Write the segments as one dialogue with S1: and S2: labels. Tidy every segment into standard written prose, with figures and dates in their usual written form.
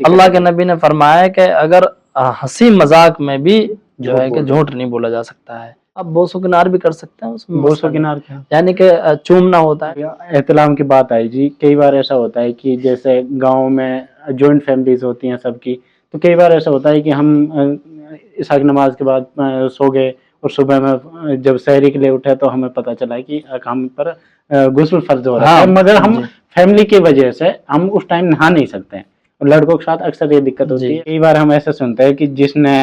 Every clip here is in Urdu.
S1: اللہ کے نبی نے فرمایا کہ اگر ہنسی مذاق میں بھی جو ہے کہ جھوٹ نہیں بولا جا سکتا ہے. اب بوس و کنار بھی کر سکتے ہیں اس میں.
S2: بوس و کنار کیا
S1: یعنی کہ چومنا ہوتا ہے.
S2: احترام کی بات آئی جی. کئی بار ایسا ہوتا ہے کہ جیسے گاؤں میں جوائنٹ فیملیز ہوتی ہیں سب کی، تو کئی بار ایسا ہوتا ہے کہ ہم عشاء کی نماز کے بعد سو گئے اور صبح میں جب سحری کے لیے اٹھے تو ہمیں پتہ چلا کہ ہم پر غسل فرض ہو رہا ہے، مگر ہم فیملی کی وجہ سے ہم اس ٹائم نہا نہیں سکتے ہیں. لڑکوں کے ساتھ اکثر یہ دقت ہوتی ہے. کئی بار ہم ایسا سنتے ہیں کہ جس نے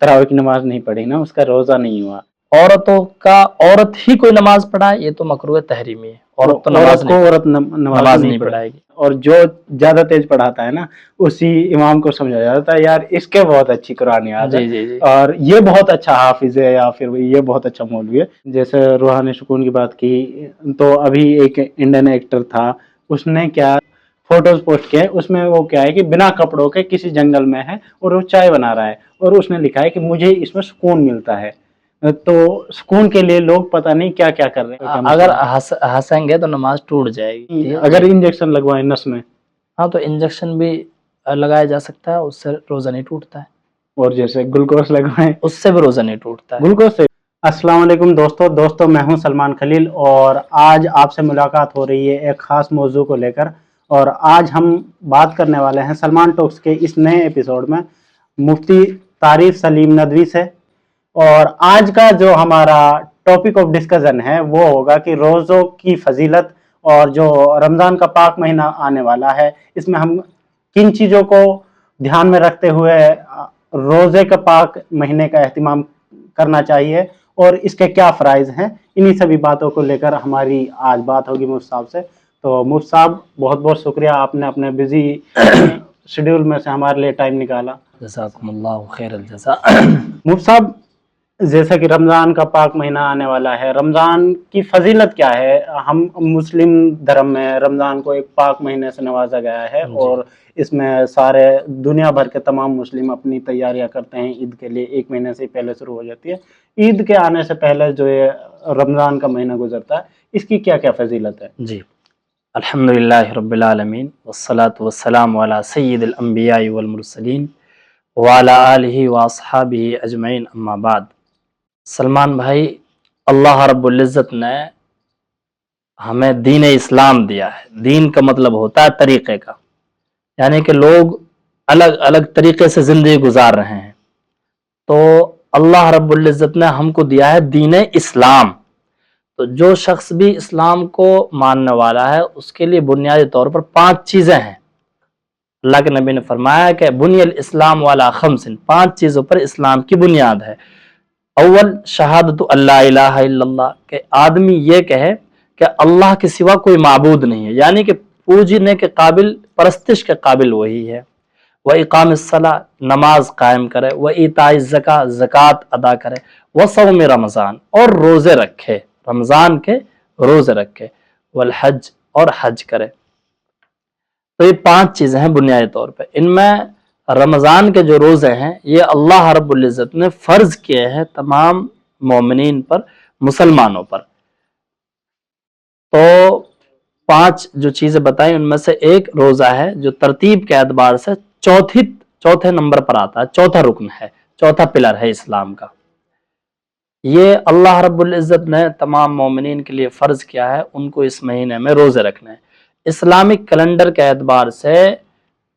S2: تراویح کی نماز نہیں پڑھی نا اس کا روزہ نہیں ہوا.
S1: عورت ہی کوئی نماز پڑھائے یہ تو مکروہ تحریمی ہے. عورت تو نماز نہیں پڑھائے گی.
S2: اور جو زیادہ تیز پڑھاتا ہے نا اسی امام کو سمجھا جاتا ہے یار اس کے بہت اچھی قرآن یاد ہے اور یہ بہت اچھا حافظ ہے یا پھر یہ بہت اچھا مولوی ہے. جیسے روحانی سکون کی بات کی تو ابھی ایک انڈین ایکٹر تھا، اس نے کیا فوٹوز پوسٹ کیا ہے، اس میں وہ کیا ہے کہ بنا کپڑوں کے کسی جنگل میں ہے اور وہ چائے بنا رہا ہے اور اس نے لکھا ہے کہ مجھے اس میں سکون ملتا ہے. تو سکون کے لیے لوگ پتہ نہیں کیا کیا کر رہے ہیں.
S1: اگر ہنسیں گے تو نماز ٹوٹ جائے گی.
S2: اگر انجیکشن لگوائیں نس میں،
S1: ہاں تو انجیکشن بھی لگایا جا سکتا ہے، اس سے روزہ نہیں ٹوٹتا ہے.
S2: اور جیسے گلوکوز لگوائیں اس
S1: سے بھی روزہ نہیں ٹوٹتا ہے.
S2: گلوکوز سے. السلام علیکم دوستو میں ہوں سلمان خلیل اور آج آپ سے ملاقات ہو رہی ہے ایک خاص موضوع کو لے کر. اور آج ہم بات کرنے والے ہیں سلمان ٹاکس کے اس نئے ایپیسوڈ میں مفتی طارق سلیم ندوی سے. اور آج کا جو ہمارا ٹاپک آف ڈسکشن ہے وہ ہوگا کہ روزوں کی فضیلت اور جو رمضان کا پاک مہینہ آنے والا ہے اس میں ہم کن چیزوں کو دھیان میں رکھتے ہوئے روزے کا پاک مہینے کا اہتمام کرنا چاہیے اور اس کے کیا فرائض ہیں. انہی سبھی باتوں کو لے کر ہماری آج بات ہوگی مفتی صاحب سے. تو مفتی صاحب بہت بہت شکریہ، آپ نے اپنے بزی شیڈیول میں سے ہمارے لیے ٹائم نکالا.
S1: جزاکم اللہ خیر الجزاء.
S2: مفتی صاحب جیسا کہ رمضان کا پاک مہینہ آنے والا ہے، رمضان کی فضیلت کیا ہے؟ ہم مسلم دھرم میں رمضان کو ایک پاک مہینے سے نوازا گیا ہے اور اس میں سارے دنیا بھر کے تمام مسلم اپنی تیاریاں کرتے ہیں عید کے لیے. ایک مہینے سے پہلے شروع ہو جاتی ہے. عید کے آنے سے پہلے جو یہ رمضان کا مہینہ گزرتا ہے اس کی کیا کیا فضیلت ہے؟
S1: جی الحمدللہ رب العالمین والصلاة والسلام علی سید الانبیاء والمرسلین وعلی آلہ واصحابہ اجمعین، اما بعد. سلمان بھائی، اللہ رب العزت نے ہمیں دین اسلام دیا ہے. دین کا مطلب ہوتا ہے طریقے کا، یعنی کہ لوگ الگ الگ طریقے سے زندگی گزار رہے ہیں. تو اللہ رب العزت نے ہم کو دیا ہے دین اسلام. تو جو شخص بھی اسلام کو ماننے والا ہے اس کے لیے بنیادی طور پر 5 چیزیں ہیں. اللہ کے نبی نے فرمایا کہ بنی الاسلام والا خمس، 5 چیزوں پر اسلام کی بنیاد ہے. اول شہادت اللہ الہ الا اللہ، کہ آدمی یہ کہے کہ اللہ کے سوا کوئی معبود نہیں ہے، یعنی کہ پوجنے کے قابل، پرستش کے قابل وہی ہے. وَإِقَامِ الصَّلَاةِ، نماز قائم کرے. وَإِيتَاءِ الزَّكَاةِ، زکوٰۃ ادا کرے. وَصَوْمِ رمضان، اور روزے رکھے، رمضان کے روزے رکھے. والحج، اور حج کرے. تو یہ 5 چیزیں ہیں بنیادی طور پہ. ان میں رمضان کے جو روزے ہیں یہ اللہ رب العزت نے فرض کیے ہیں تمام مومنین پر، مسلمانوں پر. تو 5 جو چیزیں بتائیں ان میں سے ایک روزہ ہے جو ترتیب کے اعتبار سے چوتھے نمبر پر آتا ہے، چوتھا رکن ہے، چوتھا پلر ہے اسلام کا. یہ اللہ رب العزت نے تمام مومنین کے لیے فرض کیا ہے، ان کو اس مہینے میں روزے رکھنے ہیں. اسلامک کیلنڈر کے اعتبار سے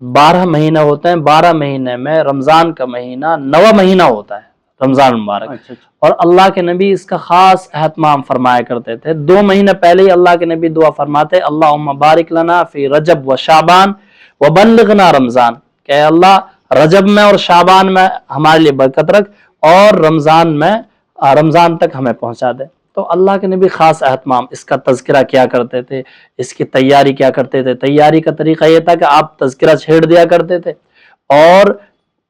S1: 12 مہینے ہوتے ہیں. 12 مہینے میں رمضان کا مہینہ 9واں مہینہ ہوتا ہے، رمضان مبارک. اور اللہ کے نبی اس کا خاص اہتمام فرمایا کرتے تھے. 2 مہینے پہلے ہی اللہ کے نبی دعا فرماتے اللہم بارک لنا فی رجب و شعبان وبلغنا رمضان، کہ اللہ رجب میں اور شعبان میں ہمارے لیے برکت رکھ اور رمضان تک ہمیں پہنچا دے. تو اللہ کے نبی خاص اہتمام اس کا تذکرہ کیا کرتے تھے، اس کی تیاری کیا کرتے تھے. تیاری کا طریقہ یہ تھا کہ آپ تذکرہ چھیڑ دیا کرتے تھے اور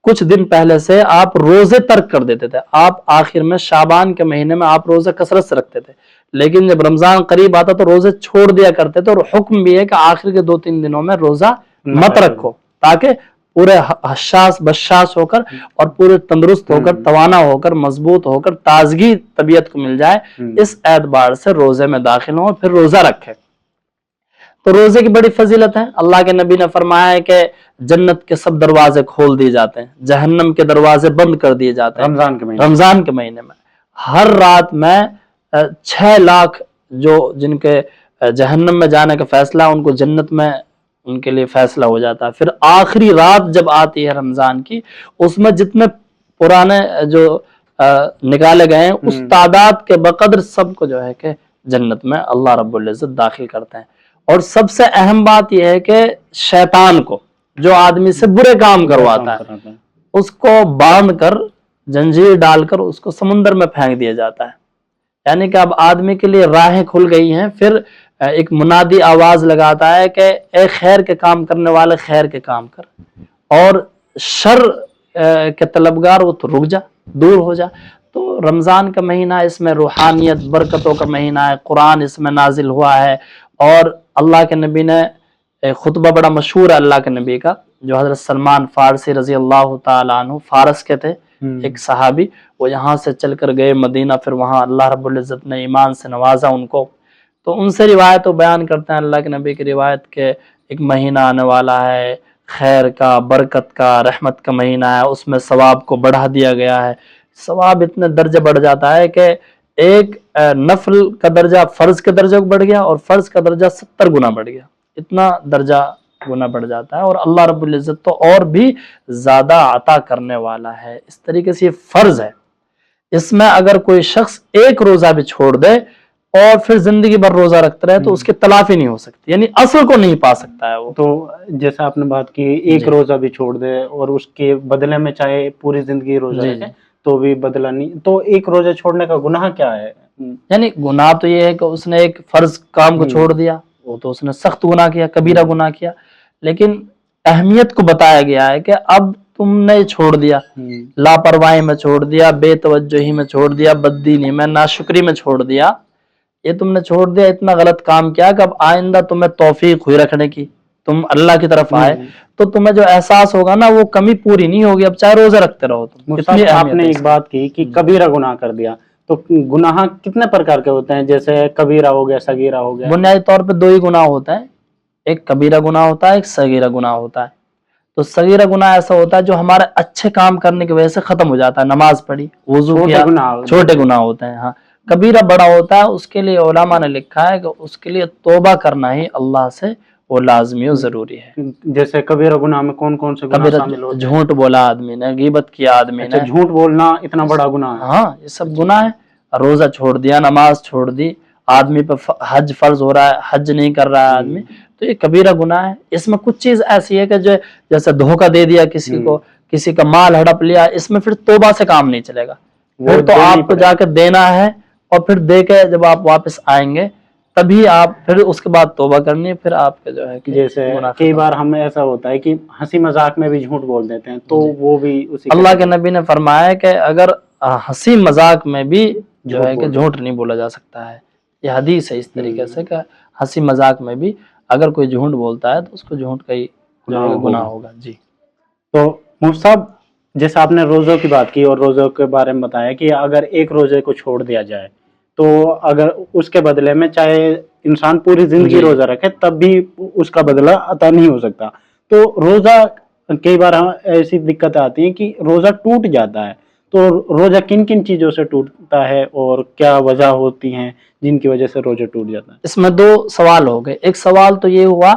S1: کچھ دن پہلے سے آپ روزے ترک کر دیتے تھے. آپ آخر میں شعبان کے مہینے میں آپ روزے کثرت سے رکھتے تھے، لیکن جب رمضان قریب آتا تو روزے چھوڑ دیا کرتے تھے. اور حکم بھی ہے کہ آخر کے 2-3 دنوں میں روزہ مت رکھو تاکہ پورے حساس بشاس ہو کر اور پورے تندرست ہو کر، توانا ہو کر، مضبوط ہو کر تازگی طبیعت کو مل جائے. اس اعتبار سے روزے میں داخل ہوں پھر روزہ رکھے. تو روزے کی بڑی فضیلت ہے. اللہ کے نبی نے فرمایا ہے کہ جنت کے سب دروازے کھول دیے جاتے ہیں, جہنم کے دروازے بند کر دیے جاتے ہیں رمضان کے مہینے میں. ہر رات میں 6 لاکھ جو جن کے جہنم میں جانے کا فیصلہ ان کو جنت میں ان کے لیے فیصلہ ہو جاتا ہے. پھر آخری رات جب آتی ہے رمضان کی, اس میں جتنے پرانے جو نکالے گئے ہیں اس تعداد کے بقدر سب کو جو ہے کہ جنت میں اللہ رب العزت داخل کرتے ہیں. اور سب سے اہم بات یہ ہے کہ شیطان کو جو آدمی سے برے کام کرواتا ہے اس کو باندھ کر زنجیر ڈال کر اس کو سمندر میں پھینک دیا جاتا ہے. یعنی کہ اب آدمی کے لیے راہیں کھل گئی ہیں. پھر ایک منادی آواز لگاتا ہے کہ اے خیر کے کام کرنے والے خیر کے کام کر, اور شر کے طلبگار وہ تو رک جا, دور ہو جا. تو رمضان کا مہینہ اس میں روحانیت برکتوں کا مہینہ ہے, قرآن اس میں نازل ہوا ہے. اور اللہ کے نبی نے ایک خطبہ بڑا مشہور ہے اللہ کے نبی کا, جو حضرت سلمان فارسی رضی اللہ تعالیٰ عنہ, فارس کے تھے ایک صحابی, وہ یہاں سے چل کر گئے مدینہ, پھر وہاں اللہ رب العزت نے ایمان سے نوازا ان کو. تو ان سے روایت و بیان کرتے ہیں اللہ کے نبی کی روایت کہ ایک مہینہ آنے والا ہے خیر کا, برکت کا, رحمت کا مہینہ ہے, اس میں ثواب کو بڑھا دیا گیا ہے. ثواب اتنے درجے بڑھ جاتا ہے کہ ایک نفل کا درجہ فرض کے درجے کو بڑھ گیا, اور فرض کا درجہ 70 گنا بڑھ گیا, اتنا درجہ گنا بڑھ جاتا ہے. اور اللہ رب العزت تو اور بھی زیادہ عطا کرنے والا ہے. اس طریقے سے یہ فرض ہے. اس میں اگر کوئی شخص ایک روزہ بھی چھوڑ دے اور پھر زندگی بھر روزہ رکھتا رہے تو اس کی تلافی نہیں ہو سکتی, یعنی اصل کو نہیں پا سکتا ہے وہ.
S2: تو جیسا آپ نے بات کی ایک روزہ بھی چھوڑ دے اور اس کے بدلے میں چاہے پوری زندگی روزہ رکھے تو بھی بدلہ نہیں, تو ایک روزہ چھوڑنے کا گناہ کیا ہے؟
S1: یعنی گناہ تو یہ ہے کہ اس نے ایک فرض کام کو چھوڑ دیا, وہ تو اس نے سخت گناہ کیا, کبیرہ گناہ کیا. لیکن اہمیت کو بتایا گیا ہے کہ اب تم نے چھوڑ دیا, لاپرواہی میں چھوڑ دیا, بے توجہی میں چھوڑ دیا, بددینی میں, ناشکری میں چھوڑ دیا, یہ تم نے چھوڑ دیا, اتنا غلط کام کیا کہ اب آئندہ تمہیں توفیق ہوئی رکھنے کی, تم اللہ کی طرف آئے تو تمہیں جو احساس ہوگا نا وہ کمی پوری نہیں ہوگی, اب چاہے روزے رکھتے رہو تم.
S2: آپ نے ایک بات کی کہ کبیرہ گناہ کر دیا, تو گناہ کتنے پرکار کے ہوتے ہیں؟ جیسے کبیرہ ہو گیا, صغیرہ ہو گیا.
S1: بنیادی طور پہ 2 ہی گناہ ہوتا ہے, ایک کبیرہ گناہ ہوتا ہے, ایک صغیرہ گناہ ہوتا ہے. تو صغیرہ گناہ ایسا ہوتا ہے جو ہمارے اچھے کام کرنے کی وجہ سے ختم ہو جاتا ہے, نماز پڑھی, وضو کیا, چھوٹے گناہ ہوتے ہیں. ہاں, کبیرہ بڑا ہوتا ہے, اس کے لیے علماء نے لکھا ہے کہ اس کے لیے توبہ کرنا ہی اللہ سے وہ لازمی و ضروری ہے.
S2: جیسے کبیرہ گناہ میں کون کون سے گناہ شامل ہوتے ہیں؟
S1: جھوٹ بولا آدمی نے, غیبت کیا آدمی نے.
S2: جھوٹ بولنا اتنا بڑا گناہ ہے؟
S1: ہاں, یہ سب گناہ ہے. روزہ چھوڑ دیا, نماز چھوڑ دی, آدمی پہ حج فرض ہو رہا ہے, حج نہیں کر رہا ہے آدمی, تو یہ کبیرہ گناہ ہے. اس میں کچھ چیز ایسی ہے کہ جو جیسے دھوکہ دے دیا کسی کو, کسی کا مال ہڑپ لیا, اس میں پھر توبہ سے کام نہیں چلے گا. پھر تو آپ کو جا کے دینا ہے, اور پھر دے کے جب آپ واپس آئیں گے تبھی آپ پھر اس کے بعد توبہ کرنی ہے, پھر آپ کے جو ہے
S2: جیسے کئی بار ہمیں ایسا ہوتا ہے کہ ہنسی مذاق میں بھی جھوٹ بول دیتے ہیں, تو وہ بھی اسی.
S1: اللہ کے نبی نے فرمایا ہے کہ اگر ہنسی مذاق میں بھی جو ہے کہ جھوٹ نہیں بولا جا سکتا ہے. یہ حدیث ہے اس طریقے سے کہ ہنسی مذاق میں بھی اگر کوئی جھوٹ بولتا ہے تو اس کو جھوٹ کا ہی گناہ ہوگا. جی.
S2: تو مفتی صاحب, جیسے آپ نے روزوں کی بات کی اور روزوں کے بارے میں بتایا کہ اگر ایک روزے کو چھوڑ دیا جائے تو اگر اس کے بدلے میں چاہے انسان پوری زندگی روزہ رکھے تب بھی اس کا بدلہ عطا نہیں ہو سکتا. تو روزہ کئی بار ایسی دقت آتی ہے کہ روزہ ٹوٹ جاتا ہے, تو روزہ کن کن چیزوں سے ٹوٹتا ہے اور کیا وجہ ہوتی ہیں جن کی وجہ سے روزہ ٹوٹ جاتا ہے؟
S1: اس میں 2 سوال ہو گئے. ایک سوال تو یہ ہوا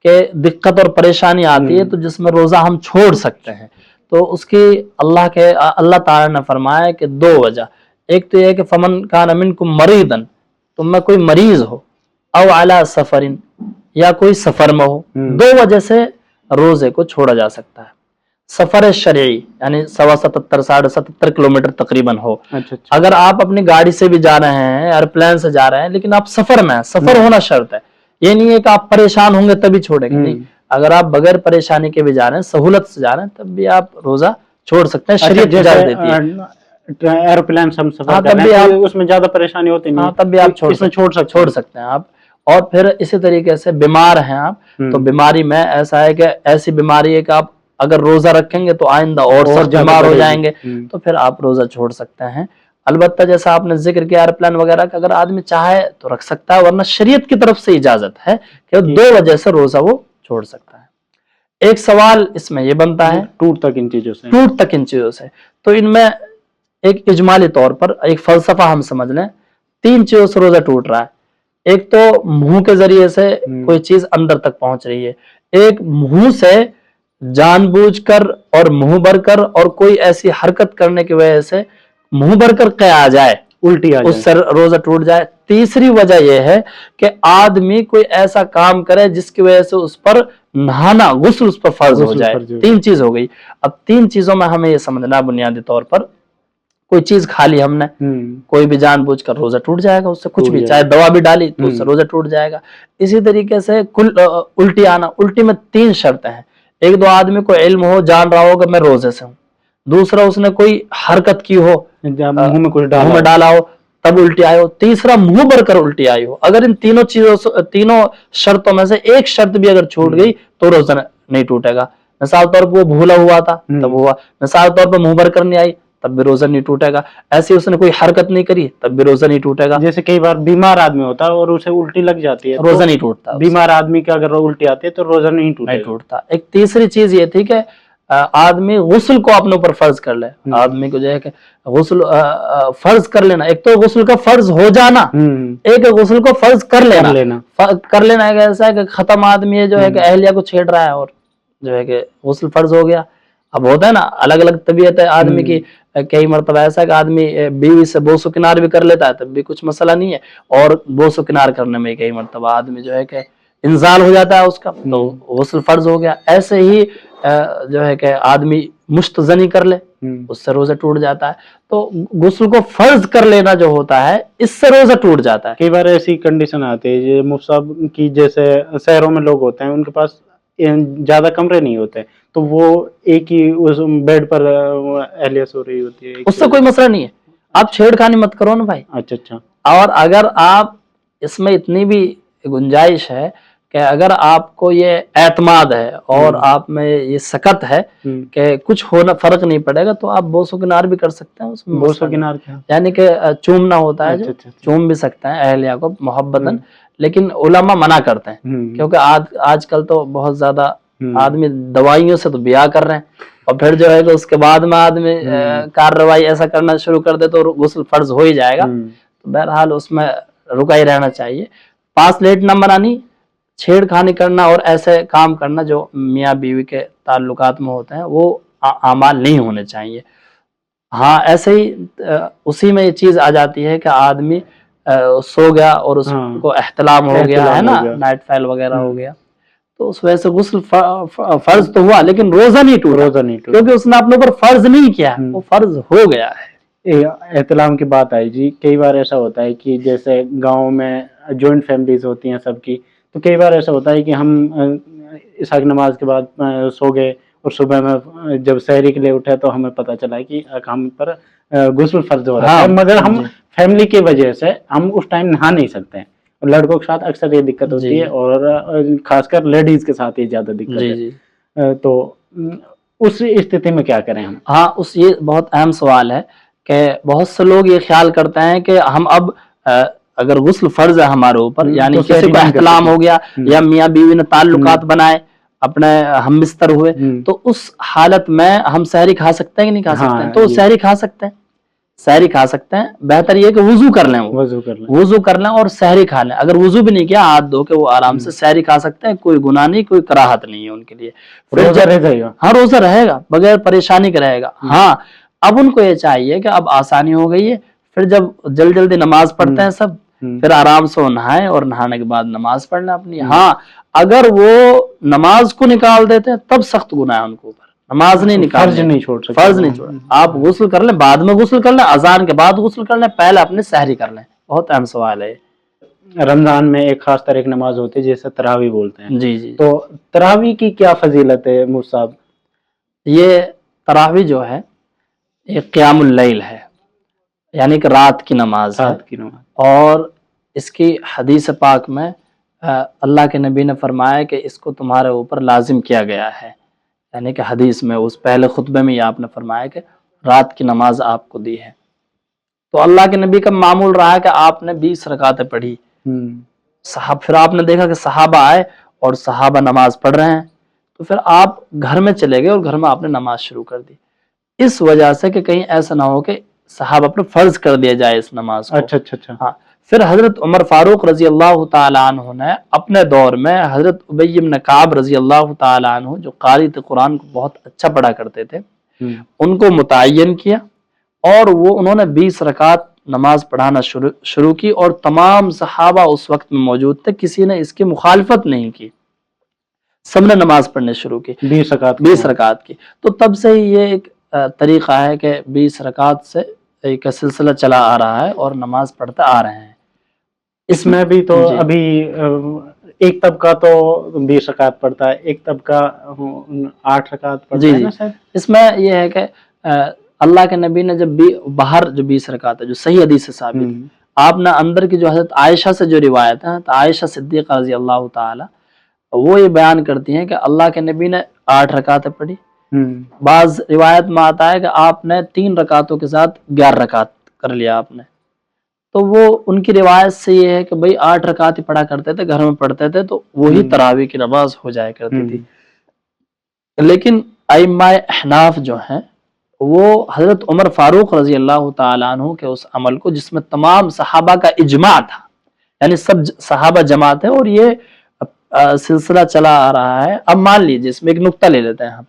S1: کہ دقت اور پریشانی آتی ہے تو جس میں روزہ ہم چھوڑ سکتے ہیں, تو اس کی اللہ تعالی نے فرمایا کہ 2 وجہ. ایک تو یہ کہ فمن کان منکم مریضا, تم میں کوئی مریض ہو, او علی سفر, یا کوئی سفر میں ہو, 2 وجہ سے روزے کو چھوڑا جا سکتا ہے. سفر شرعی یعنی 77 کلومیٹر تقریباً ہو. اگر آپ اپنی گاڑی سے بھی جا رہے ہیں, ایئرپلین سے جا رہے ہیں, لیکن آپ سفر میں ہیں, سفر ہونا شرط ہے. یہ نہیں ہے کہ آپ پریشان ہوں گے تبھی چھوڑیں گے, نہیں. اگر آپ بغیر پریشانی کے بھی جا رہے ہیں, سہولت سے جا رہے ہیں, تب بھی آپ روزہ چھوڑ سکتے ہیں, شریعت اجازت دیتی ہے.
S2: ایروپلین سے ہم سفر کرتے ہیں, اس میں زیادہ پریشانی ہوتی نہیں,
S1: تب بھی آپ چھوڑ سکتے ہیں آپ. اور پھر اسی طریقے سے بیمار ہیں آپ, تو بیماری میں ایسا ہے کہ ایسی بیماری ہے کہ آپ اگر روزہ رکھیں گے تو آئندہ اور سخت بیمار ہو جائیں گے, تو پھر آپ روزہ چھوڑ سکتے ہیں. البتہ جیسا آپ نے ذکر کیا ایئرپلین وغیرہ کا، اگر آدمی چاہے تو رکھ سکتا ہے، ورنہ شریعت کی طرف سے اجازت ہے کہ 2 وجہ سے روزہ وہ چھوڑ سکتا ہے۔ ایک سوال اس میں یہ بنتا ہے،
S2: ٹوٹ تک ان چیزوں سے،
S1: تو ان میں ایک اجمالی طور پر ایک فلسفہ ہم سمجھ لیں، 3 چیزوں سے روزہ ٹوٹ رہا ہے۔ ایک تو منہ کے ذریعے سے کوئی چیز اندر تک پہنچ رہی ہے، ایک منہ سے جان بوجھ کر اور منہ بھر کر اور کوئی ایسی حرکت کرنے کی وجہ سے منہ بھر کر قے آ جائے،
S2: الٹی آ جائے،
S1: اس سے روزہ ٹوٹ جائے۔ تیسری وجہ یہ ہے کہ آدمی کوئی ایسا کام کرے جس کی وجہ سے اس پر نہانا، غسل اس پر فرض ہو جائے۔ 3 چیز ہو گئی۔ اب 3 چیزوں میں ہمیں یہ سمجھنا بنیادی طور پر، کوئی چیز کھا لی ہم نے، کوئی بھی جان بوجھ کر روزہ ٹوٹ جائے گا اس سے، کچھ بھی، چاہے دوا بھی ڈالی تو اس سے روزہ ٹوٹ جائے گا۔ اسی طریقے سے الٹی آنا، الٹی میں 3 شرطیں ہیں۔ ایک تو آدمی کو علم ہو، جان رہا ہو کہ میں روزے سے ہوں۔ دوسرا اس نے کوئی حرکت کی ہو،
S2: منہ میں کچھ
S1: منہ میں ڈالا ہو تب الٹی آئی ہو۔ تیسرا منہ بھر کر الٹی آئی ہو۔ اگر ان تینوں شرطوں میں سے ایک شرط بھی اگر چھوٹ گئی تو روزہ نہیں ٹوٹے گا۔ مثال طور پر وہ بھولا ہوا تھا تب ہوا، مثال طور پر منہ بھر کر نہیں آئی تب بھی روزہ نہیں ٹوٹے گا، ایسی اس نے کوئی حرکت نہیں کری تب بھی روزہ نہیں ٹوٹے گا۔
S2: جیسے کئی بار بیمار آدمی ہوتا ہے اور اسے الٹی لگ جاتی ہے،
S1: روزہ نہیں ٹوٹتا۔
S2: بیمار آدمی کا اگر الٹی آتی ہے تو روزہ نہیں
S1: ٹوٹتا۔ ایک تیسری چیز یہ تھی کہ آدمی غسل کو اپنے اوپر فرض کر لے، آدمی کو جو ہے کہ غسل فرض کر لینا، ایک تو غسل کا فرض ہو جانا، ایک غسل کو فرض کر لینا ایک ایسا ہے کہ ختم آدمی ہے جو ہے کہ اہلیہ کو چھیڑ رہا ہے اور جو ہے کہ غسل فرض ہو گیا۔ اب ہوتا ہے نا الگ الگ طبیعت ہے آدمی کی، کئی مرتبہ ایسا ہے کہ آدمی بیوی سے بوس و کنار بھی کر لیتا ہے تب بھی کچھ مسئلہ نہیں ہے، اور بوس و کنار کرنے میں کئی مرتبہ آدمی جو ہے کہ انزال ہو جاتا ہے اس کا تو غسل فرض ہو گیا۔ ایسے ہی جو ہے کہ آدمی مشتزنی کر لے اس سے روزہ ٹوٹ جاتا ہے۔ تو غسل کو فرض کر لینا جو ہوتا ہے اس سے روزہ ٹوٹ جاتا ہے۔
S2: کئی بار ایسی کنڈیشن آتی ہے مفتی صاحب کی، جیسے شہروں میں لوگ ہوتے ہیں ان کے پاس زیادہ کمرے نہیں ہوتے تو وہ ایک ہی اس بیڈ پر اہلیہ سو رہی ہوتی ہے،
S1: اس سے کوئی مسئلہ نہیں ہے، آپ چھیڑ خانی مت کرو نا بھائی۔
S2: اچھا۔ اور
S1: اگر آپ اس میں اتنی بھی گنجائش ہے کہ اگر آپ کو یہ اعتماد ہے اور آپ میں یہ سکت ہے کہ کچھ ہونا فرق نہیں پڑے گا تو آپ بوس و کنار بھی کر سکتے ہیں۔ اس میں
S2: بوس و کنار کیا؟
S1: یعنی کہ چومنا ہوتا ہے، جو چوم بھی سکتے ہیں اہلیہ کو محبتاً، لیکن علماء منع کرتے ہیں کیونکہ آج کل تو بہت زیادہ آدمی دوائیوں سے تو بیاہ کر رہے ہیں، اور پھر جو ہے کہ اس کے بعد میں آدمی کارروائی ایسا کرنا شروع کر دے تو غسل فرض ہو ہی جائے گا۔ تو بہرحال اس میں رکا ہی رہنا چاہیے۔ پاس لیٹ نہ منانی، چھیڑ خانی کرنا اور ایسے کام کرنا جو میاں بیوی کے تعلقات میں ہوتے ہیں وہ اعمال نہیں ہونے چاہیے۔ ہاں ایسے ہی اسی میں یہ چیز آ جاتی ہے کہ آدمی سو گیا اور اس کو احتلام ہو گیا ہے نا، نائٹ فیل وغیرہ ہو گیا، تو اس وجہ سے غسل فرض تو ہوا لیکن روزہ نہیں ٹوٹا کیونکہ اس نے اپنے اوپر فرض نہیں کیا، وہ فرض ہو گیا ہے۔
S2: احتلام کی بات آئی جی، کئی بار ایسا ہوتا ہے کہ جیسے گاؤں میں جوائنٹ فیملیز ہوتی ہیں سب کی، تو کئی بار ایسا ہوتا ہے کہ ہم عشاء کی نماز کے بعد سو گئے اور صبح میں جب سحری کے لیے اٹھے تو ہمیں پتہ چلا کہ ہم پر غسل فرض ہو رہا ہے، مگر ہم فیملی کی وجہ سے ہم اس ٹائم نہا نہیں سکتے ہیں۔ لڑکوں کے ساتھ اکثر یہ دقت ہوتی ہے اور خاص کر لیڈیز کے ساتھ یہ زیادہ دقت ہے، تو اس استھتی میں کیا کریں ہم؟
S1: ہاں یہ بہت اہم سوال ہے کہ بہت سے لوگ یہ خیال کرتے ہیں کہ ہم اب اگر غسل فرض ہے ہمارے اوپر، یعنی کسی کو احتلام ہو گیا یا میاں بیوی نے تعلقات بنائے، اپنے ہم بستر ہوئے، تو اس حالت میں ہم سحری کھا سکتے ہیں کہ نہیں کھا سکتے ہیں؟ تو سحری کھا سکتے ہیں، سحری کھا سکتے ہیں۔ بہتر یہ کہ وضو کر لیں، وضو کر لیں اور سحری کھا لیں۔ اگر وضو بھی نہیں کیا ہاتھ دھو کے وہ آرام سے سحری کھا سکتے ہیں، کوئی گناہ نہیں، کوئی کراہت نہیں ہے ان کے لیے۔ ہاں روزہ رہے گا، بغیر پریشانی کا رہے گا۔ ہاں اب ان کو یہ چاہیے کہ اب آسانی ہو گئی ہے، پھر جب جلدی نماز پڑھتے ہیں سب، پھر آرام سے وہ نہائیں اور نہانے کے بعد نماز پڑھنا اپنی۔ ہاں اگر وہ نماز کو نکال دیتے ہیں تب سخت گناہ ہے ان کے اوپر، نماز نہیں نکال، فرض نہیں چھوڑ۔ آپ غسل کر لیں، بعد میں غسل کر لیں، اذان کے بعد غسل کر لیں، پہلے اپنے سحری کر لیں۔ بہت اہم سوال ہے۔
S2: رمضان میں ایک خاص طرح ایک نماز ہوتی ہے جیسے تراویح بولتے ہیں،
S1: جی
S2: تو تراویح کی کیا فضیلت ہے مفتی صاحب؟
S1: یہ تراویح جو ہے یہ قیام اللیل ہے، یعنی کہ رات کی نماز ہے، اور اس کی حدیث پاک میں اللہ کے نبی نے فرمایا کہ اس کو تمہارے اوپر لازم کیا گیا ہے، یعنی کہ حدیث میں اس پہلے خطبے میں یہ آپ نے فرمایا کہ رات کی نماز آپ کو دی ہے۔ تو اللہ کے نبی کا معمول رہا کہ آپ نے 20 رکعتیں پڑھی. پھر آپ نے دیکھا کہ صحابہ آئے اور صحابہ نماز پڑھ رہے ہیں، تو پھر آپ گھر میں چلے گئے اور گھر میں آپ نے نماز شروع کر دی، اس وجہ سے کہ کہیں ایسا نہ ہو کہ صحابہ پر فرض کر دیا جائے اس نماز کو.
S2: اچھا.
S1: ہاں. پھر حضرت عمر فاروق رضی اللہ تعالیٰ عنہ نے اپنے دور میں حضرت ابی بن کعب رضی اللہ تعالیٰ عنہ، جو قاری تھے، قرآن کو بہت اچھا پڑھا کرتے تھے، ان کو متعین کیا اور انہوں نے 20 رکعت نماز پڑھانا شروع کی، اور تمام صحابہ اس وقت میں موجود تھے، کسی نے اس کی مخالفت نہیں کی، سب نے نماز پڑھنے شروع کی 20 رکعت کی. تو تب سے ہی یہ ایک طریقہ ہے کہ 20 رکعت سے ایک سلسلہ چلا آ رہا ہے اور نماز پڑھتے آ رہے ہیں.
S2: اس میں بھی تو ابھی ایک طبقہ تو 20 رکعت پڑھتا ہے، ایک طبقہ 8 رکعت پڑھتا ہے نا شاید.
S1: اس میں یہ ہے کہ اللہ کے نبی نے جب باہر جو 20 رکعت ہے، جو صحیح حدیث سے ثابت ہے، آپ نے اندر کی جو حضرت عائشہ سے جو روایت ہے، تو عائشہ صدیقہ رضی اللہ تعالی، وہ یہ بیان کرتی ہیں کہ اللہ کے نبی نے 8 رکعتیں پڑھی. بعض روایت میں آتا ہے کہ آپ نے 3 رکعتوں کے ساتھ 11 رکعت کر لیا آپ نے. تو وہ ان کی روایت سے یہ ہے کہ بھئی 8 رکعت ہی پڑھا کرتے تھے، گھر میں پڑھتے تھے، تو وہی تراویح کی نماز ہو جایا کرتی تھی. لیکن ائمہ احناف جو ہیں، وہ حضرت عمر فاروق رضی اللہ تعالیٰ عنہ کے اس عمل کو، جس میں تمام صحابہ کا اجماع تھا، یعنی سب صحابہ جماعت ہے اور یہ سلسلہ چلا آ رہا ہے. اب مان لیجیے اس میں ایک نقطہ لے لیتے ہیں ہم،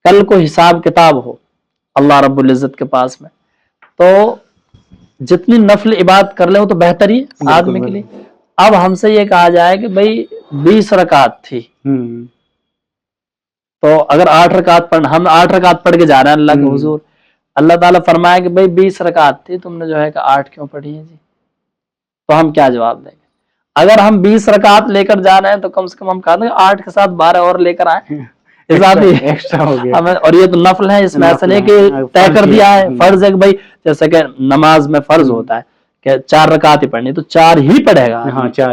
S1: کل کو حساب کتاب ہو اللہ رب العزت کے پاس میں، تو جتنی نفل عبادت کر لیں وہ تو بہتر ہی آدمی کے لیے. اب ہم سے یہ کہا جائے کہ بھئی 20 رکعت تھی، تو اگر 8 رکعت پڑھنا، ہم 8 رکعت پڑھ کے جا رہے ہیں اللہ کے حضور، اللہ تعالیٰ فرمائے کہ بھئی 20 رکعت تھی، تم نے جو ہے کہ 8 کیوں پڑھی ہے جی؟ تو ہم کیا جواب دیں گے؟ اگر ہم 20 رکعت لے کر جا رہے ہیں تو کم سے کم ہم کہا دیں 8 کے ساتھ 12 اور لے کر آئیں،
S2: ایکسٹرا ہو گیا.
S1: اور یہ تو نفل ہے، اس میں ایسا نہیں کہ طے کر دیا ہے. فرض ہے کہ بھائی جیسے کہ نماز میں فرض ہوتا ہے کہ 4 رکعت ہی پڑھنی، تو 4 ہی پڑھے گا،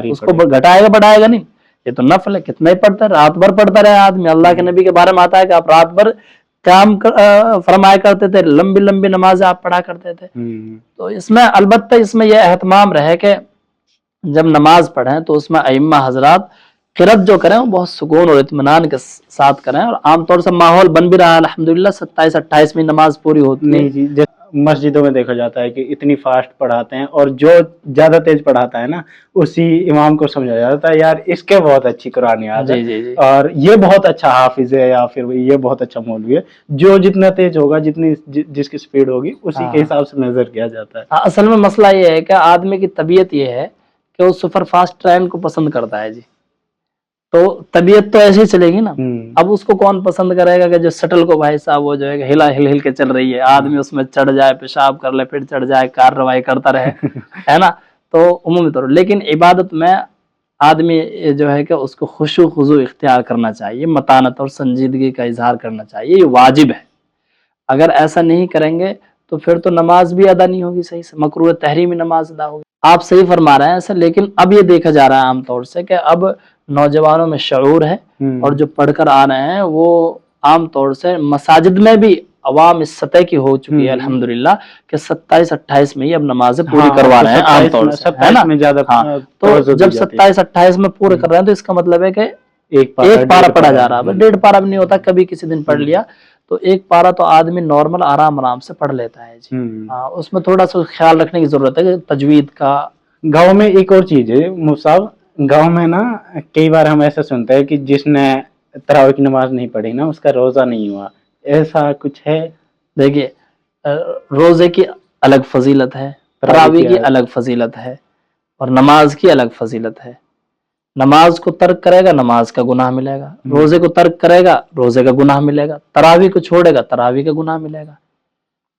S1: اس کو گھٹائے گا بڑھائے گا نہیں. یہ تو نفل ہے، کتنا ہی پڑھتا ہے، رات بھر پڑھتا رہے آدمی. اللہ کے نبی کے بارے میں آتا ہے کہ آپ رات بھر قیام فرمایا کرتے تھے، لمبی لمبی نمازیں آپ پڑھا کرتے تھے. تو اس میں البتہ اس میں یہ اہتمام رہے کہ جب نماز پڑھیں تو اس میں ائمہ حضرات قرات جو کریں وہ بہت سکون اور اطمینان کے ساتھ کریں، اور عام طور سے ماحول بن بھی رہا ہے الحمدللہ. 27-28 میں نماز پوری ہوتی ہے.
S2: جی مسجدوں میں دیکھا جاتا ہے کہ اتنی فاسٹ پڑھاتے ہیں، اور جو زیادہ تیز پڑھاتا ہے نا اسی امام کو سمجھا جاتا ہے یار اس کے بہت اچھی قرآن یاد ہے، اور یہ بہت اچھا حافظ ہے، یا پھر یہ بہت اچھا مولوی ہے. جو جتنا تیز ہوگا، جتنی جس کی سپیڈ ہوگی، اسی کے حساب سے نظر کیا جاتا ہے.
S1: اصل میں مسئلہ یہ ہے کہ آدمی کی طبیعت یہ ہے کہ وہ سپر فاسٹ ٹرین کو پسند کرتا ہے جی. تو طبیعت تو ایسے ہی چلے گی نا. اب اس کو کون پسند کرے گا کہ جو شٹل کو بھائی صاحب وہ جو ہے ہلا ہل کے چل رہی ہے، آدمی اس میں چڑھ جائے، پیشاب کر لے، پھر چڑھ جائے، کارروائی کرتا رہے، ہے نا. تو عمومی طور لیکن عبادت میں آدمی جو ہے کہ اس کو خشوع خضوع اختیار کرنا چاہیے، متانت اور سنجیدگی کا اظہار کرنا چاہیے، یہ واجب ہے. اگر ایسا نہیں کریں گے تو پھر تو نماز بھی ادا نہیں ہوگی صحیح سے، مکروہ تحریمی نماز ادا ہوگی. آپ صحیح فرما رہے ہیں ایسا، لیکن اب یہ دیکھا جا رہا ہے عام طور سے کہ اب نوجوانوں میں شعور ہے، اور جو پڑھ کر آ رہے ہیں وہ عام طور سے مساجد میں بھی عوام اس سطح کی ہو چکی ہے الحمدللہ کہ 27-28 میں ہی اب نمازیں پوری کروا رہے ہیں عام طور سے، ہے نا. تو جب 27-28 میں پورے کر رہے ہیں تو اس کا مطلب ہے کہ ایک پارہ پڑھا جا رہا ہے. 1.5 پارہ بھی نہیں ہوتا، کبھی کسی دن پڑھ لیا تو 1 پارہ تو آدمی نارمل آرام سے پڑھ لیتا ہے جی. اس میں تھوڑا سا خیال رکھنے کی ضرورت ہے کہ تجوید کا.
S2: گاؤں میں ایک اور چیز ہے مصعب، گاؤں میں نا کئی بار ہم ایسا سنتے ہیں کہ جس نے تراویح کی نماز نہیں پڑھی نا اس کا روزہ نہیں ہوا، ایسا کچھ ہے؟
S1: دیکھیے روزے کی الگ فضیلت ہے، تراویح کی الگ فضیلت ہے، اور نماز کی الگ فضیلت ہے. نماز کو ترک کرے گا نماز کا گناہ ملے گا، روزے کو ترک کرے گا روزے کا گناہ ملے گا، تراویح کو چھوڑے گا تراویح کا گناہ ملے گا.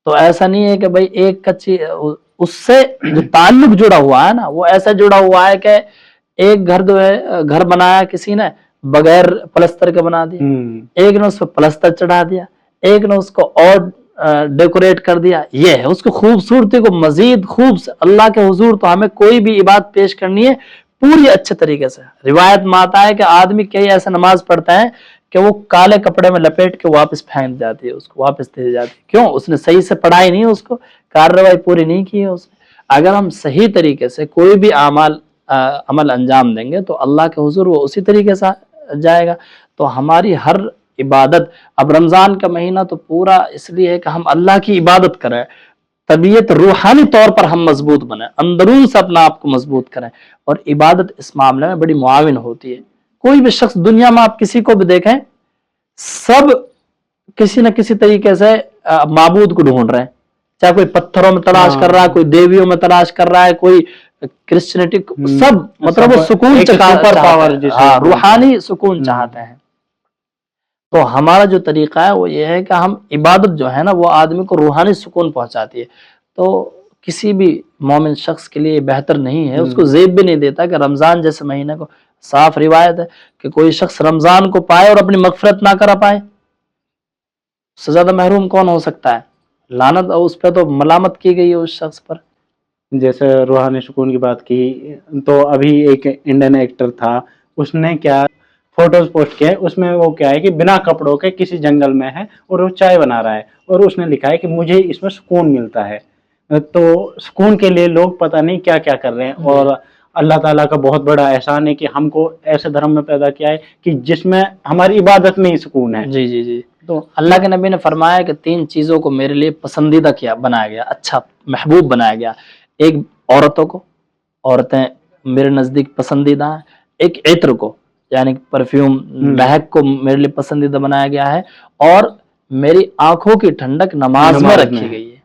S1: تو ایسا نہیں ہے کہ بھائی ایک کچی، اس سے جو تعلق جڑا ہوا ہے نا وہ ایسا جڑا ہوا ہے کہ ایک گھر جو ہے گھر بنایا کسی نے بغیر پلستر کے بنا دیا، ایک نے اس پہ پلستر چڑھا دیا، ایک نے اس کو اور ڈیکوریٹ کر دیا. یہ ہے اس کو خوبصورتی کو مزید اللہ کے حضور تو ہمیں کوئی بھی عبادت پیش کرنی ہے پوری اچھے طریقے سے. روایت میں آتا ہے کہ آدمی کئی ایسے نماز پڑھتا ہے کہ وہ کالے کپڑے میں لپیٹ کے واپس پھینک جاتی ہے، اس کو واپس دے جاتی ہے. کیوں؟ اس نے صحیح سے پڑھائی نہیں، اس کو کارروائی پوری نہیں کی ہے اس نے. اگر ہم صحیح طریقے سے کوئی بھی عمل انجام دیں گے تو اللہ کے حضور وہ اسی طریقے سے جائے گا. تو ہماری ہر عبادت، اب رمضان کا مہینہ تو پورا اس لیے ہے کہ ہم اللہ کی عبادت کریں، طبیعت روحانی طور پر ہم مضبوط بنیں، اندرون سے اپنا آپ کو مضبوط کریں. اور عبادت اس معاملے میں بڑی معاون ہوتی ہے. کوئی بھی شخص دنیا میں آپ کسی کو بھی دیکھیں، سب کسی نہ کسی طریقے سے معبود کو ڈھونڈ رہے ہیں، چاہے کوئی پتھروں میں تلاش کر رہا ہے، کوئی دیویوں میں تلاش کر رہا ہے، کوئی کرسچینٹی، سب مطلب وہ سکون چاہتے ہیں، روحانی سکون چاہتے ہیں. تو ہمارا جو طریقہ ہے وہ یہ ہے کہ ہم عبادت جو ہے نا وہ آدمی کو روحانی سکون پہنچاتی ہے. تو کسی بھی مومن شخص کے لیے یہ بہتر نہیں ہے، اس کو زیب بھی نہیں دیتا کہ رمضان جیسے مہینے کو، صاف روایت ہے کہ کوئی شخص رمضان کو پائے اور اپنی مغفرت نہ کرا پائے، اس سے زیادہ محروم کون ہو سکتا ہے؟ لعنت اس پہ تو ملامت کی گئی ہے اس شخص پر.
S2: جیسے روحانی سکون کی بات کی، تو ابھی ایک انڈین ایکٹر تھا، اس نے کیا فوٹوز پوسٹ کیا ہے، اس میں وہ کیا ہے کہ بنا کپڑوں کے کسی جنگل میں ہے اور وہ چائے بنا رہا ہے، اور اس نے لکھا ہے کہ مجھے اس میں سکون ملتا ہے. تو سکون کے لیے لوگ پتہ نہیں کیا کیا کر رہے ہیں. اور اللہ تعالیٰ کا بہت بڑا احسان ہے کہ ہم کو ایسے دھرم میں پیدا کیا ہے کہ جس میں ہماری عبادت میں ہی سکون ہے.
S1: جی جی جی. تو اللہ کے نبی نے فرمایا کہ 3 چیزوں کو میرے لیے پسندیدہ بنایا گیا، اچھا محبوب بنایا گیا. ایک عورتوں کو، عورتیں میرے نزدیک پسندیدہ ہیں. ایک عطر کو یعنی پرفیوم، مہک کو میرے لیے پسندیدہ بنایا گیا ہے. اور میری آنکھوں کی ٹھنڈک نماز میں رکھی گئی ہے.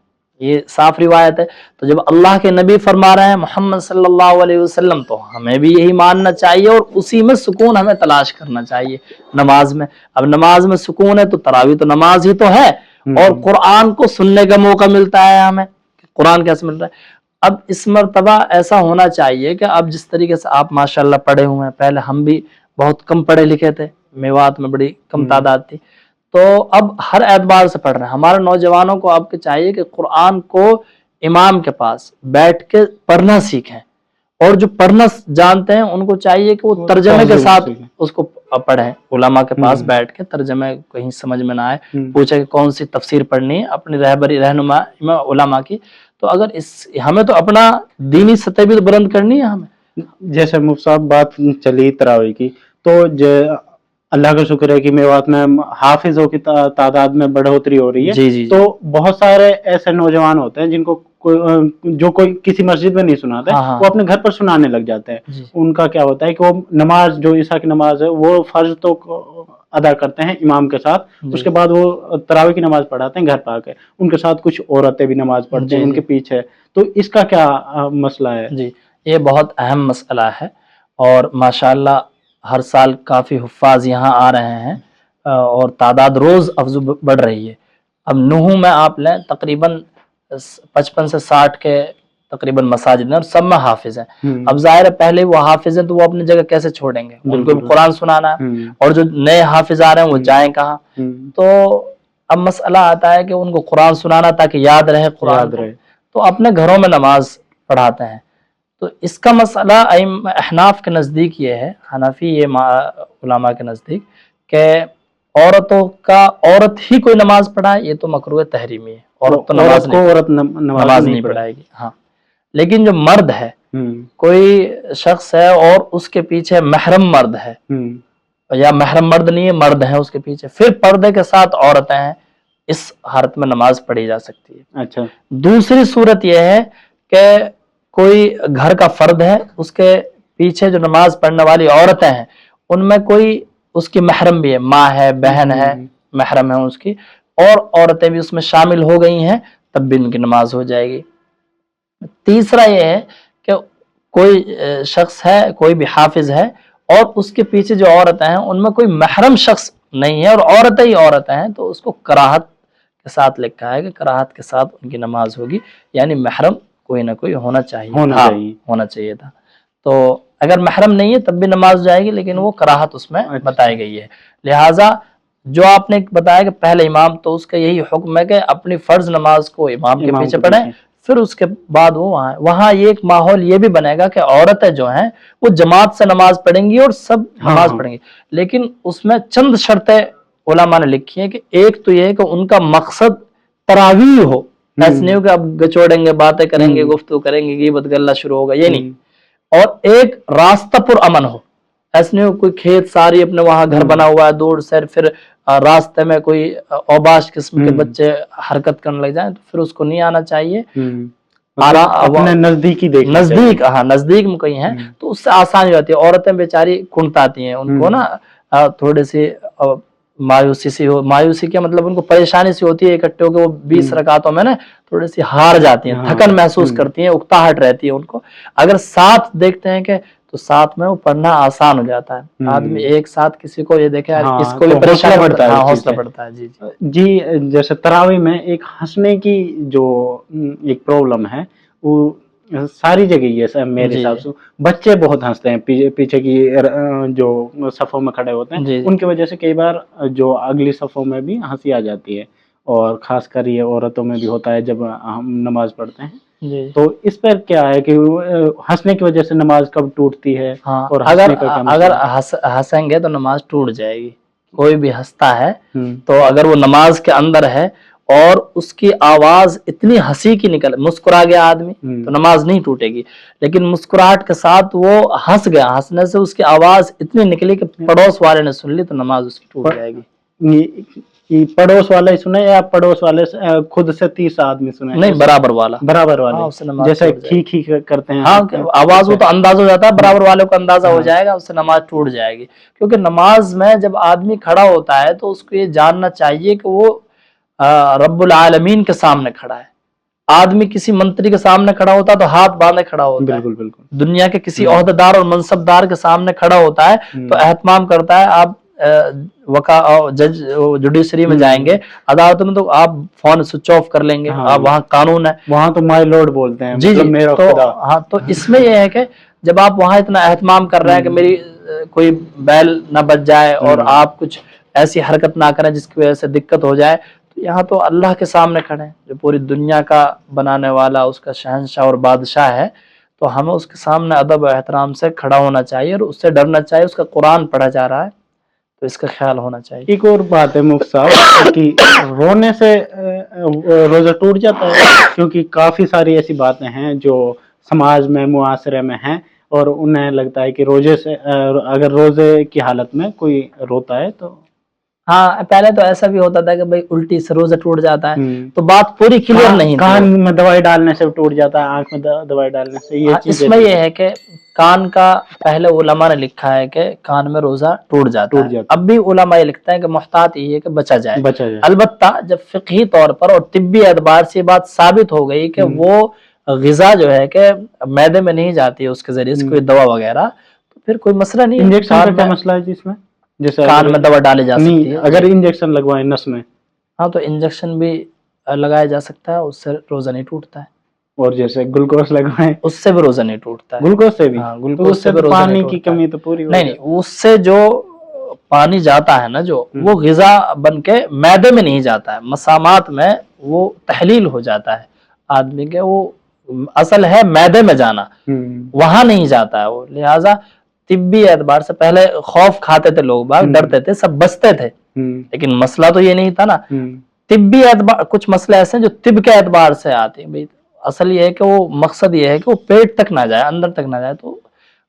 S1: یہ صاف روایت ہے. تو جب اللہ کے نبی فرما رہے ہیں محمد صلی اللہ علیہ وسلم، تو ہمیں بھی یہی ماننا چاہیے اور اسی میں سکون ہمیں تلاش کرنا چاہیے نماز میں. اب نماز میں سکون ہے تو تراویح تو نماز ہی تو ہے، اور قرآن کو سننے کا موقع ملتا ہے ہمیں. قرآن کیسے مل رہا ہے؟ اب اس مرتبہ ایسا ہونا چاہیے کہ اب جس طریقے سے آپ ماشاءاللہ پڑھے ہوئے ہیں، پہلے ہم بھی بہت کم پڑھے لکھے تھے، میوات میں بڑی کم تعداد تھی، تو اب ہر اعتبار سے پڑھ رہے ہیں. ہمارے نوجوانوں کو آپ کو چاہیے کہ قرآن کو امام کے پاس بیٹھ کے پڑھنا سیکھیں، اور جو پڑھنا جانتے ہیں ان کو چاہیے کہ وہ ترجمے کے ساتھ اس کو پڑھیں. علماء کے پاس بیٹھ کے ترجمے کہیں سمجھ میں نہ آئے، پوچھے کہ کون سی تفسیر پڑھنی ہے، اپنی رہنما علماء کی. تو اگر ہمیں تو اپنا دینی سطح بھی بلند کرنی ہے ہمیں.
S2: جیسے مفتی صاحب بات چلی تراویح کی، تو اللہ کا شکر ہے کہ میوات میں حافظوں کی تعداد میں بڑھوتری ہو رہی ہے.
S1: جی جی.
S2: تو بہت سارے ایسے نوجوان ہوتے ہیں جن کو جو کوئی کسی مسجد میں نہیں سناتے، وہ اپنے گھر پر سنانے لگ جاتے ہیں. ان کا کیا ہوتا ہے کہ وہ نماز، جو عشاء کی نماز ہے، وہ فرض تو ادا کرتے ہیں امام کے ساتھ، اس کے بعد وہ تراویح کی نماز پڑھاتے ہیں گھر پہ آ کے. ان کے ساتھ کچھ عورتیں بھی نماز پڑھتے ہیں ان کے پیچھے. تو اس کا کیا مسئلہ ہے؟
S1: جی، یہ بہت اہم مسئلہ ہے، اور ماشاءاللہ ہر سال کافی حفاظ یہاں آ رہے ہیں، اور تعداد روز افزو بڑھ رہی ہے. اب نوح میں آپ لیں تقریباً 55 سے 60 کے تقریباً مساجد ہیں، اور سب میں حافظ ہیں. اب ظاہر ہے پہلے وہ حافظ ہیں تو وہ اپنی جگہ کیسے چھوڑیں گے، ان کو بھی قرآن سنانا ہے، اور جو نئے حافظ آ رہے ہیں وہ جائیں کہاں. تو اب مسئلہ آتا ہے کہ ان کو قرآن سنانا تاکہ یاد رہے قرآن کو، تو اپنے گھروں میں نماز پڑھاتے ہیں. تو اس کا مسئلہ احناف کے نزدیک یہ ہے، حنفی یہ علماء کے نزدیک، کہ عورت ہی کوئی نماز پڑھائے یہ تو مکروہ تحریمی ہے. عورت تو نماز نہیں پڑھائے گی. ہاں، لیکن جو مرد ہے، کوئی شخص ہے اور اس کے پیچھے محرم مرد ہے، یا محرم مرد نہیں ہے، مرد ہے اس کے پیچھے، پھر پردے کے ساتھ عورتیں ہیں، اس حالت میں نماز پڑھی جا سکتی ہے.
S2: اچھا.
S1: دوسری صورت یہ ہے کہ کوئی گھر کا فرد ہے، اس کے پیچھے جو نماز پڑھنے والی عورتیں ہیں، ان میں کوئی اس کی محرم بھی ہے، ماں ہے، بہن ہے، محرم ہے اس کی، اور عورتیں بھی اس میں شامل ہو گئی ہیں، تب بھی ان کی نماز ہو جائے گی. تیسرا یہ ہے کہ کوئی شخص ہے، کوئی بھی حافظ ہے، اور اس کے پیچھے جو عورتیں ہیں ان میں کوئی محرم شخص نہیں ہے اور عورتیں ہی عورتیں ہیں، تو اس کو کراہت کے ساتھ لکھا ہے کہ کراہت کے ساتھ ان کی نماز ہوگی، یعنی محرم کوئی نہ کوئی ہونا چاہیے تھا. تو اگر محرم نہیں ہے تب بھی نماز جائے گی، لیکن وہ کراہت اس میں بتائی گئی ہے. لہٰذا جو آپ نے بتایا کہ پہلے امام، تو اس کا یہی حکم ہے کہ اپنی فرض نماز کو امام کے پیچھے پڑھیں، پھر اس کے بعد وہ وہاں یہ ایک ماحول یہ بھی بنے گا کہ عورتیں جو ہیں وہ جماعت سے نماز پڑھیں گی اور سب نماز پڑھیں گی، لیکن اس میں چند شرطیں علماء نے لکھی ہیں کہ ایک تو یہ ہے کہ ان کا مقصد تراویح ہو، ایسے نہیں ہو کہ اب گچوڑیں گے، باتیں کریں گے، گفتگو کریں گے، غیبت غلہ شروع ہوگا، یہ نہیں، اور ایک راستہ پر امن ہو، ایسے نہیں ہو کوئی کھیت ساری اپنے وہاں گھر بنا ہوا ہے دور سے، پھر راستے میں کوئی اوباش قسم کے بچے حرکت کرنے لگ جائیں تو پھر اس کو نہیں آنا چاہیے،
S2: اپنے نزدیک
S1: نزدیک میں کہیں ہیں تو اس سے آسانی ہو جاتی ہے۔ عورتیں بیچاری کنٹاتی ہیں، ان کو نا تھوڑی سی مایوسی سی ہو، مایوسی کیا مطلب ان کو پریشانی سی ہوتی ہے اکٹھے ہو کے، وہ 20 رکعتوں میں نا تھوڑی سی ہار جاتی ہیں، تھکن محسوس کرتی ہیں، اکتاہٹ رہتی ہے ان کو۔ اگر ساتھ دیکھتے ہیں کہ تو ساتھ میں وہ پڑھنا آسان ہو جاتا ہے، آدمی ایک ساتھ کسی کو یہ دیکھے اس کو بھی پریشانی پڑتا ہے، حوصلہ بڑھتا ہے۔ جی
S2: جی جیسے تراویح میں ایک ہنسنے کی جو ایک پرابلم ہے وہ ساری جگہ یہ ہے میرے حساب سے، بچے بہت ہنستے ہیں پیچھے کی جو صفوں میں کھڑے ہوتے ہیں، ان کی وجہ سے کئی بار جو اگلی صفوں میں بھی ہنسی آ جاتی ہے، اور خاص کر یہ عورتوں میں بھی ہوتا ہے جب ہم نماز پڑھتے ہیں۔ تو اس پر کیا ہے کہ ہنسنے کی وجہ سے نماز کب ٹوٹتی ہے؟ اور
S1: اگر ہنسیں گے تو نماز ٹوٹ جائے گی۔ کوئی بھی ہنستا ہے تو اگر وہ نماز کے اندر ہے اور اس کی آواز اتنی ہنسی کی نکل، مسکرا گیا آدمی تو نماز نہیں ٹوٹے گی، لیکن مسکراہٹ کے ساتھ وہ ہنس گیا، ہنسنے سے اس کی آواز اتنی نکلی کہ پڑوس والے نے سن لی تو نماز اس کی ٹوٹ جائے گی۔
S2: پڑوس والے سنے یا پڑوس والے خود سے 30 آدمی سنے؟
S1: نہیں، برابر والا،
S2: جیسے کھی کرتے ہیں،
S1: آواز وہ تو اندازہ ہو جاتا ہے، برابر والے کو اندازہ ہو جائے گا، اس سے نماز ٹوٹ جائے گی۔ کیونکہ نماز میں جب آدمی کھڑا ہوتا ہے تو اس کو یہ جاننا چاہیے کہ وہ رب العالمین کے سامنے کھڑا ہے۔ آدمی کسی منتری کے سامنے کھڑا ہوتا ہے تو ہاتھ باندھے کھڑا ہوتا ہے، دنیا کے کسی عہدیدار اور منصبدار کے سامنے کھڑا ہوتا ہے تو اہتمام کرتا ہے۔ آپ جج جوڈیشری میں جائیں گے، عدالت میں، تو آپ فون سوئچ آف کر لیں گے، آپ وہاں قانون ہے،
S2: وہاں تو مائی لارڈ بولتے ہیں،
S1: جی تو اس میں یہ ہے کہ جب آپ وہاں اتنا اہتمام کر رہے ہیں کہ میری کوئی بیل نہ بچ جائے اور آپ کچھ ایسی حرکت نہ کریں جس کی وجہ سے دقت ہو جائے، تو یہاں تو اللہ کے سامنے کھڑے ہیں جو پوری دنیا کا بنانے والا، اس کا شہنشاہ اور بادشاہ ہے، تو ہمیں اس کے سامنے ادب و احترام سے کھڑا ہونا چاہیے اور اس سے ڈرنا چاہیے۔ اس کا قرآن پڑھا جا رہا ہے تو اس کا خیال ہونا چاہیے۔
S2: ایک اور بات ہے مفتی صاحب کہ رونے سے روزہ ٹوٹ جاتا ہے، کیونکہ کافی ساری ایسی باتیں ہیں جو سماج میں، معاشرے میں ہیں، اور انہیں لگتا ہے کہ روزے سے اگر روزے کی حالت میں کوئی روتا ہے تو
S1: پہلے تو ایسا بھی ہوتا تھا کہ بھائی الٹی سے روزہ ٹوٹ جاتا ہے، تو بات پوری کلیئر نہیں تھی۔
S2: کان میں دوائی ڈالنے سے ٹوٹ جاتا ہے، آنکھ میں دوائی ڈالنے سے، یہ
S1: اس میں یہ ہے کہ کان کا پہلے علماء نے لکھا ہے کہ کان میں روزہ ٹوٹ جاتا ہے، اب بھی علماء یہ لکھتے ہیں کہ محتاط یہ ہے کہ بچا جائے۔ البتہ جب فقہی طور پر اور طبی اعتبار سے یہ بات ثابت ہو گئی کہ وہ غذا جو ہے کہ معدے میں نہیں جاتی ہے اس کے ذریعے سے کوئی دوا وغیرہ، تو پھر کوئی مسئلہ نہیں ہے۔
S2: انجیکشن کا کیا مسئلہ ہے جس میں جیسے
S1: کان میں دوا ڈالی جا سکتی ہے؟
S2: اگر انجیکشن لگوائیں نس میں،
S1: تو انجیکشن بھی لگایا جا سکتا ہے، اس سے روزہ نہیں ٹوٹتا ہے۔
S2: اور جیسے گلوکوز لگوائیں،
S1: اس سے بھی روزہ نہیں ٹوٹتا ہے۔
S2: گلوکوز سے بھی؟
S1: گلوکوز سے بھی
S2: پانی کی کمی تو پوری
S1: نہیں، اس سے جو پانی جاتا ہے نا، جو وہ غذا بن کے معدے میں نہیں جاتا ہے، مسامات میں وہ تحلیل ہو جاتا ہے آدمی کے، وہ اصل ہے معدے میں جانا، وہاں نہیں جاتا ہے وہ۔ لہٰذا طبی اعتبار سے پہلے خوف کھاتے تھے لوگ، باغ ڈرتے تھے، سب بچتے تھے، لیکن مسئلہ تو یہ نہیں تھا نا۔ طبی اعتبار کچھ مسئلے ایسے ہیں جو طب کے اعتبار سے آتے ہیں بھائی، اصل یہ ہے کہ وہ مقصد یہ ہے کہ وہ پیٹ تک نہ جائے، اندر تک نہ جائے، تو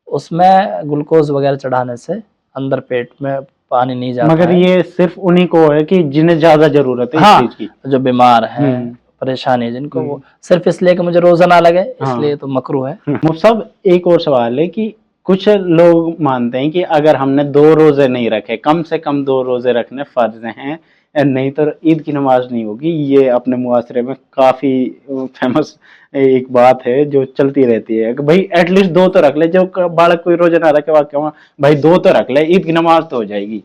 S1: اس میں گلوکوز وغیرہ چڑھانے سے اندر پیٹ میں پانی نہیں جاتا۔
S2: مگر یہ صرف انہی کو ہے کہ جنہیں زیادہ ضرورت ہے اس چیز کی،
S1: جو بیمار ہیں، پریشانی جن کو، وہ صرف اس لیے کہ مجھے روزہ نہ لگے اس لیے تو مکروہ ہے۔
S2: مفتی صاحب ایک اور سوال ہے کہ کچھ لوگ مانتے ہیں کہ اگر ہم نے 2 روزے نہیں رکھے، کم سے کم 2 روزے رکھنے فرض ہیں، نہیں تو عید کی نماز نہیں ہوگی۔ یہ اپنے معاشرے میں کافی فیمس ایک بات ہے جو چلتی رہتی ہے کہ بھائی ایٹ لیسٹ 2 تو رکھ لے، جو بالک کوئی روزہ نہ رکھے واقعہ بھائی 2 تو رکھ لے، عید کی نماز تو ہو جائے گی۔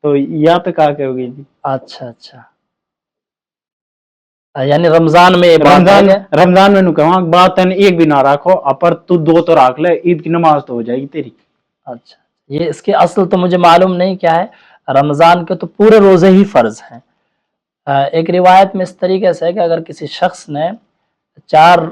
S2: تو یہاں پہ کہا کہو گی؟
S1: اچھا، یعنی رمضان میں
S2: رمضان میں کہاں بات ہے ایک بھی نہ رکھو، اپر تو 2 تو رکھ لے، عید کی نماز تو ہو جائے گی تیری۔
S1: اچھا، یہ اس کی اصل تو مجھے معلوم نہیں کیا ہے۔ رمضان کے تو پورے روزے ہی فرض ہیں۔ ایک روایت میں اس طریقے سے ہے کہ اگر کسی شخص نے 4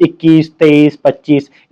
S2: 21, 23, 25